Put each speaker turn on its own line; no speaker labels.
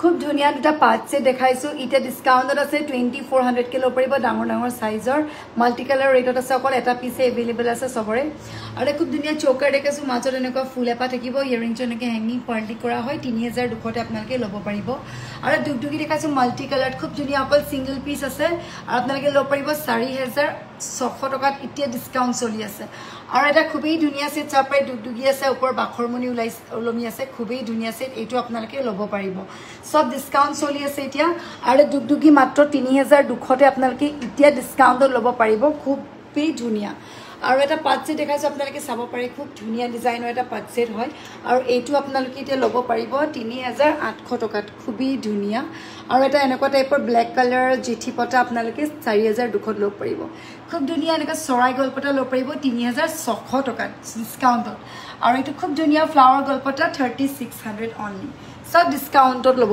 খুব ধুনিয়া দুটা পাঁচ সেট দেখাইছো ইটা ডিসকাউন্টত আছে 2400 কে লব পাৰিব ডাঙৰ ডাঙৰ সাইজৰ মাল্টি কালাৰ ৰেটত আছে অকল এটা পিছে अवेलेबल আছে সবৰে আৰু খুব ধুনিয়া চোকাৰ দেখাইছো মাজত এনেকুৱা ফুল এপা থাকিব ইয়াৰিং জনকে হ্যাঙ্গিং পাৰ্লি কৰা হয় 3200 তে আপোনালোকে লব পাৰিব আৰু দুগদুগি দেখাইছো মাল্টি কালাৰ খুব ধুনিয়া অকল সিঙ্গেল পিস আছে আৰু আপোনালোকে লব পাৰিব 4600 টকাত ইতিয়া ডিসকাউন্ট চলি আছে আৰু এটা খুবই ধুনিয়া সেট চাপৰে দুগদুগি আছে ওপৰ বাখৰমনি ওলমি আছে খুবই ধুনিয়া সেট এইটো আপোনালোকে লব পাৰিব সব ডিসকাউন্ট চলি আছে এতিয়া আৰু দুগদুগি মাত্ৰ 3200 তে আপোনালোকে এতিয়া ডিসকাউন্টত লব পাৰিব খুবই ধুনিয়া আৰু এটা পাঁচ সেট দেখাইছো আপোনালোকে চাব পাৰে খুব ধুনিয়া ডিজাইনৰ এটা পাঁচ সেট হয় আৰু এইটো আপোনালোকে এতিয়া লব পাৰিব 3800 টকাত খুবই ধুনিয়া আৰু এটা এনেকুৱা টাইপৰ ব্ল্যাক কালাৰ জিঠি পটা আপোনালোকে 4200 লব পাৰিব খুব ধুনিয়া এনেকা চৰাই গলপটা লব পাৰিব 3600 টকাত ডিসকাউন্টত আৰু এইটো খুব ধুনিয়া ফ্লাৱাৰ গলপটা 3600 অনলি সব ডিসকাউন্টত লব